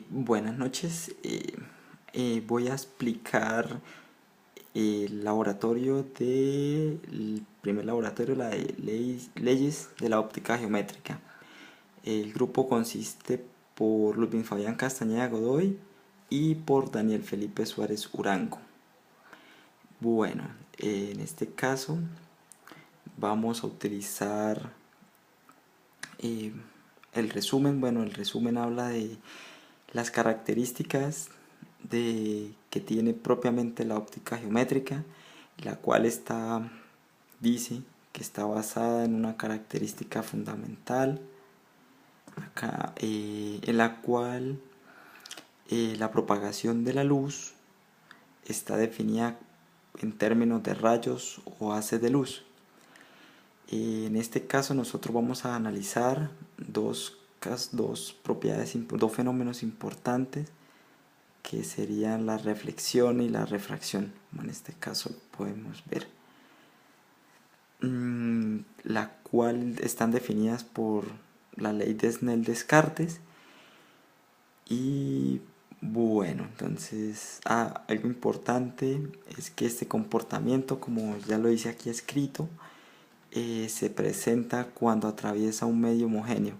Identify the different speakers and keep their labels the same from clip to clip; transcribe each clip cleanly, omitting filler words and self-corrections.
Speaker 1: Buenas noches. Voy a explicar el laboratorio el primer laboratorio, la de leyes de la óptica geométrica. El grupo consiste por Ludwig Fabián Castañeda Godoy y por Daniel Felipe Suárez Urango. Bueno, en este caso vamos a utilizar eh, el resumen. Bueno, el resumen habla de las características que tiene propiamente la óptica geométrica, la cual dice que está basada en una característica fundamental, en la cual la propagación de la luz está definida en términos de rayos o haces de luz. En este caso nosotros vamos a analizar dos propiedades, dos fenómenos importantes, que serían la reflexión y la refracción, como en este caso lo podemos ver, la cual están definidas por la ley de Snell-Descartes. Y bueno, entonces algo importante es que este comportamiento, como ya lo dice aquí escrito, se presenta cuando atraviesa un medio homogéneo,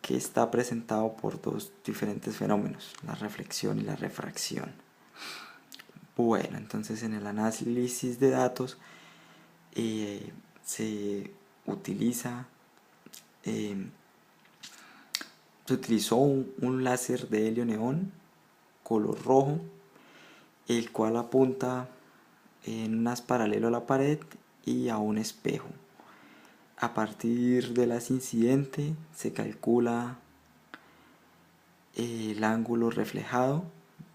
Speaker 1: que está presentado por dos diferentes fenómenos, la reflexión y la refracción. Bueno, entonces en el análisis de datos se utiliza se utilizó un láser de helio neón color rojo, el cual apunta en un haz paralelo a la pared y a un espejo. A partir del haz incidente se calcula el ángulo reflejado,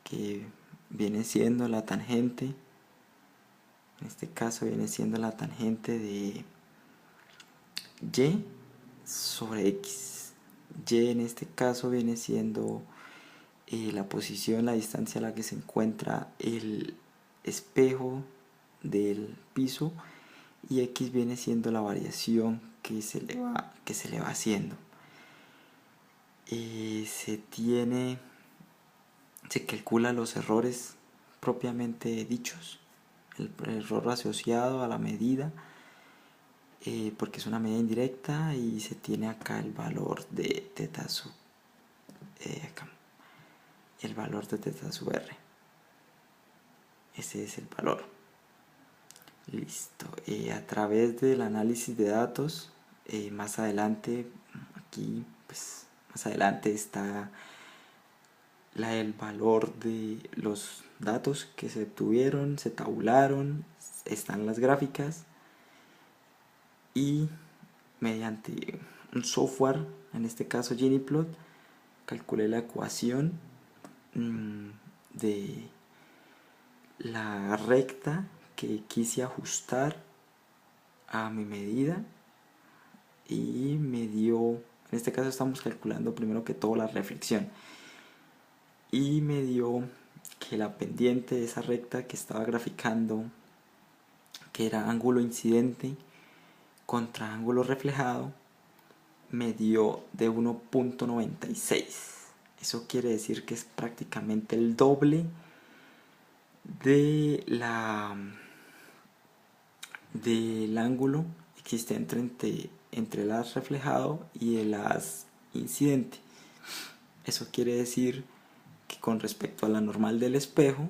Speaker 1: que viene siendo la tangente. En este caso viene siendo la tangente de y sobre x. Y en este caso viene siendo la posición, la distancia a la que se encuentra el espejo del piso, y x viene siendo la variación que se le va haciendo. Se calcula los errores propiamente dichos, el error asociado a la medida, porque es una medida indirecta, y se tiene acá el valor de teta sub r. Ese es el valor. Listo. A través del análisis de datos, más adelante, aquí, pues más adelante está el valor de los datos que se obtuvieron, se tabularon, están las gráficas, y mediante un software, en este caso Ggplot, calculé la ecuación de la recta que quise ajustar a mi medida, y me dio, en este caso estamos calculando primero que todo la reflexión, y me dio que la pendiente de esa recta que estaba graficando, que era ángulo incidente contra ángulo reflejado, me dio de 1.96. Eso quiere decir que es prácticamente el doble de del ángulo existente entre el haz reflejado y el haz incidente. Eso quiere decir que con respecto a la normal del espejo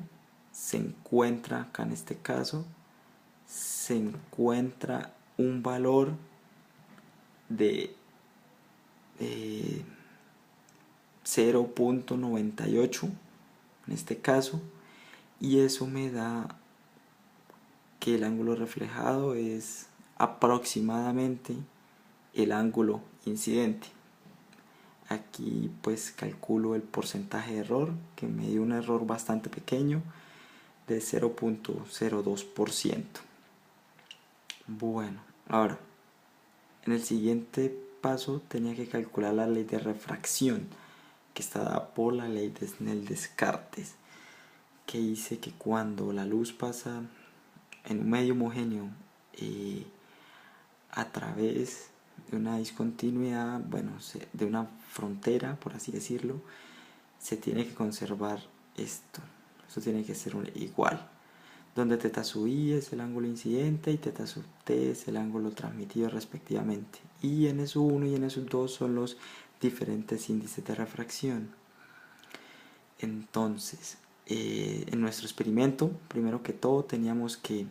Speaker 1: se encuentra, acá en este caso, se encuentra un valor de 0.98 en este caso, y eso me da que el ángulo reflejado es aproximadamente el ángulo incidente. Aquí pues calculo el porcentaje de error, que me dio un error bastante pequeño de 0.02%. Bueno, ahora en el siguiente paso tenía que calcular la ley de refracción, que está dada por la ley de Snell-Descartes, que dice que cuando la luz pasa en un medio homogéneo a través de una discontinuidad, bueno, de una frontera, por así decirlo, se tiene que conservar esto. Esto tiene que ser igual. Donde θ sub i es el ángulo incidente y θ sub t es el ángulo transmitido respectivamente. Y n sub 1 y n sub 2 son los diferentes índices de refracción. Entonces, en nuestro experimento, primero que todo, teníamos que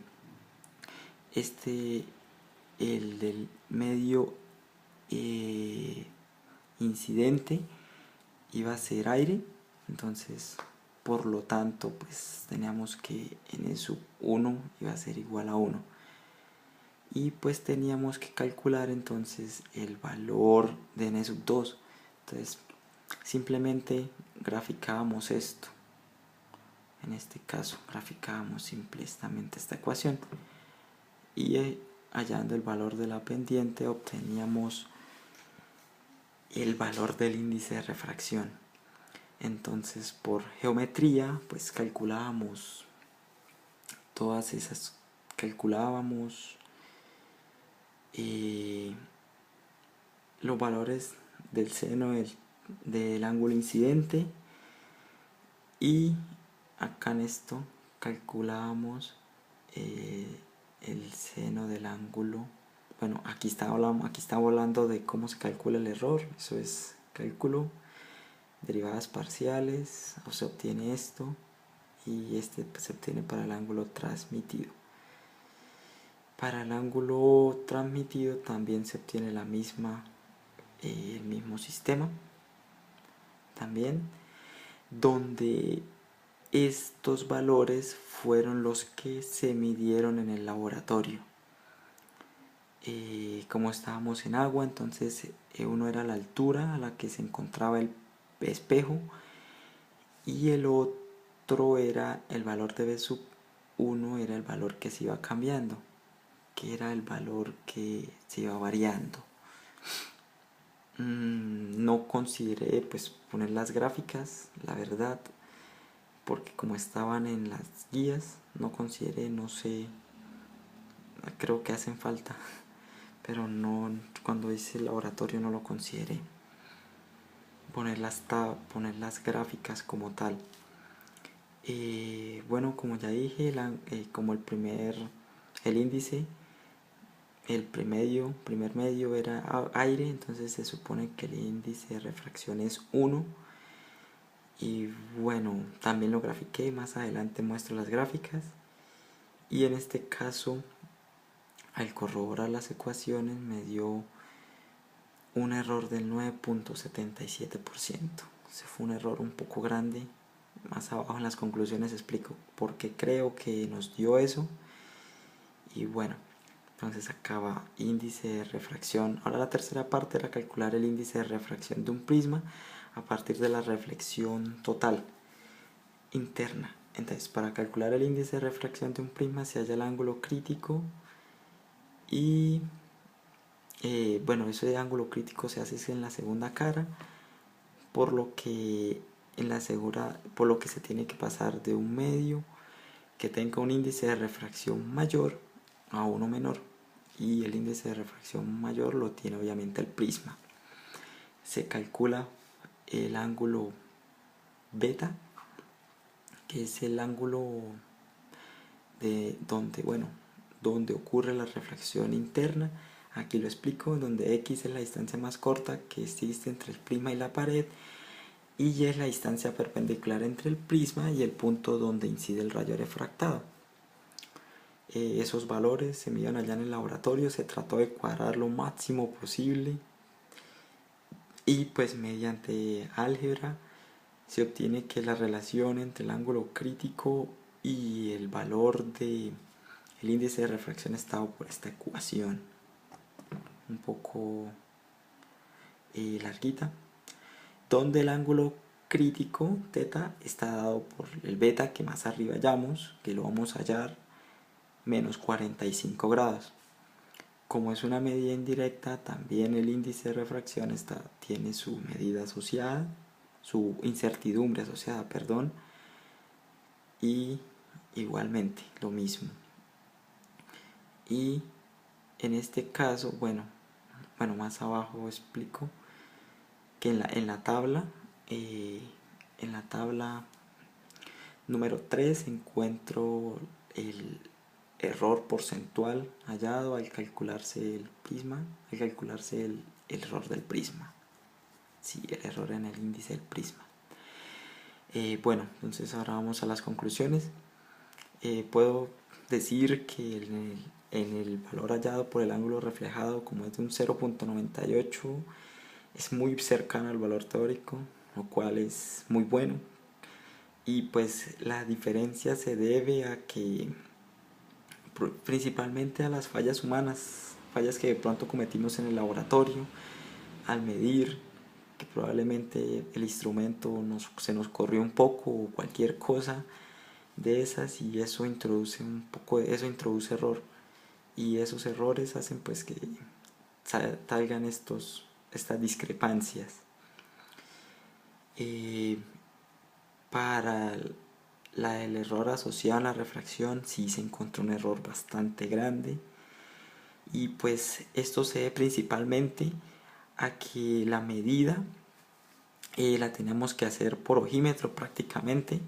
Speaker 1: el del medio incidente iba a ser aire. Entonces, por lo tanto, pues teníamos que n sub 1 iba a ser igual a 1. Y pues teníamos que calcular entonces el valor de n sub 2. Entonces, simplemente graficábamos esto. En este caso, graficábamos simplemente esta ecuación. Y hallando el valor de la pendiente, obteníamos el valor del índice de refracción. Entonces, por geometría, pues calculábamos todas esas, los valores del seno del ángulo incidente, y acá en esto calculábamos el seno del ángulo. Bueno, aquí estaba hablando de cómo se calcula el error. Eso es cálculo, derivadas parciales, o se obtiene esto, y este pues, se obtiene para el ángulo transmitido. Para el ángulo transmitido también se obtiene el mismo sistema también, donde estos valores fueron los que se midieron en el laboratorio. Como estábamos en agua, entonces uno era la altura a la que se encontraba el espejo, y el otro era el valor de B sub 1, era el valor que se iba cambiando, que era el valor que se iba variando. No consideré pues poner las gráficas, la verdad, porque como estaban en las guías, no consideré, no sé, creo que hacen falta, pero no, cuando hice el laboratorio no lo consideré poner las gráficas como tal. Bueno, como ya dije, como el índice, el primer medio era aire, entonces se supone que el índice de refracción es 1. Y bueno, también lo grafiqué, más adelante muestro las gráficas. Y en este caso, al corroborar las ecuaciones, me dio un error del 9.77%. Ese fue un error un poco grande. Más abajo en las conclusiones explico por qué creo que nos dio eso. Y bueno, entonces acaba índice de refracción. Ahora la tercera parte era calcular el índice de refracción de un prisma a partir de la reflexión total interna. Entonces, para calcular el índice de refracción de un prisma se halla el ángulo crítico, y bueno, ese ángulo crítico se hace en la segunda cara, por lo que se tiene que pasar de un medio que tenga un índice de refracción mayor a uno menor, y el índice de refracción mayor lo tiene obviamente el prisma. Se calcula el ángulo beta, que es el ángulo donde ocurre la refracción interna. Aquí lo explico, donde X es la distancia más corta que existe entre el prisma y la pared, y Y es la distancia perpendicular entre el prisma y el punto donde incide el rayo refractado. Esos valores se midieron allá en el laboratorio, se trató de cuadrar lo máximo posible, y pues mediante álgebra se obtiene que la relación entre el ángulo crítico y el valor del índice de refracción está dado por esta ecuación, un poco larguita, donde el ángulo crítico θ está dado por el beta, que más arriba hallamos, que lo vamos a hallar menos 45 grados. Como es una medida indirecta, también el índice de refracción tiene su medida asociada, su incertidumbre asociada, perdón, y igualmente lo mismo. Y en este caso, bueno, más abajo explico que en la tabla, en la tabla número 3 encuentro el error porcentual hallado al calcularse el prisma, al calcularse el error del prisma. Sí, el error en el índice del prisma. Bueno, entonces ahora vamos a las conclusiones. Puedo decir que en el valor hallado por el ángulo reflejado, como es de un 0.98, es muy cercano al valor teórico, lo cual es muy bueno. Y pues la diferencia se debe a que principalmente a las fallas humanas, fallas que de pronto cometimos en el laboratorio al medir, que probablemente el instrumento se nos corrió un poco o cualquier cosa de esas, y eso introduce introduce error, y esos errores hacen pues que salgan estas discrepancias. Para el error asociado a la refracción sí se encontró un error bastante grande, y pues esto se debe principalmente a que la medida la tenemos que hacer por ojímetro prácticamente,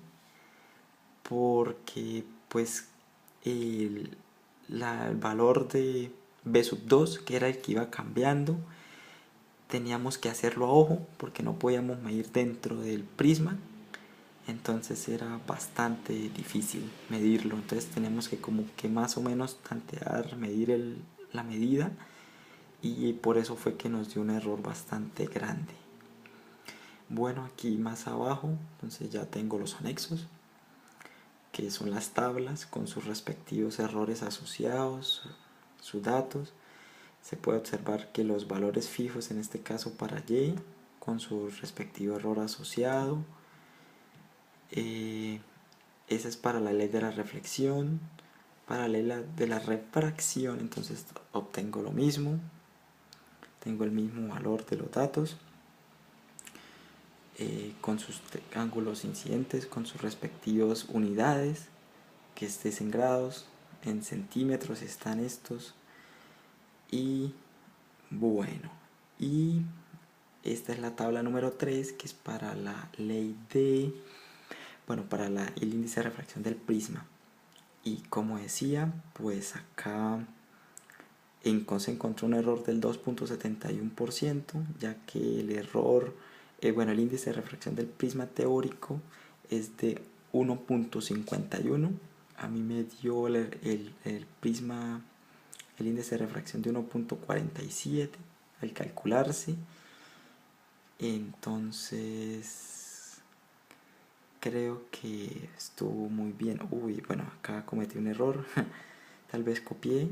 Speaker 1: porque pues el valor de B2, que era el que iba cambiando, teníamos que hacerlo a ojo porque no podíamos medir dentro del prisma, entonces era bastante difícil medirlo. Entonces tenemos que como que más o menos tantear, medir la medida, y por eso fue que nos dio un error bastante grande. Bueno, aquí más abajo entonces ya tengo los anexos, que son las tablas con sus respectivos errores asociados, sus datos. Se puede observar que los valores fijos, en este caso para Y, con su respectivo error asociado. Esa es para la ley de la reflexión. Para la ley de la refracción, entonces obtengo lo mismo. Tengo el mismo valor de los datos, con sus ángulos incidentes, con sus respectivas unidades, que estés en grados, en centímetros están estos. Y bueno, y esta es la tabla número 3, que es para la ley para el índice de refracción del prisma. Y como decía, pues acá se encontró un error del 2.71%, ya que el error, el índice de refracción del prisma teórico es de 1.51. A mí me dio el prisma, el índice de refracción de 1.47 al calcularse. Entonces creo que estuvo muy bien. Bueno, acá cometí un error. Tal vez copié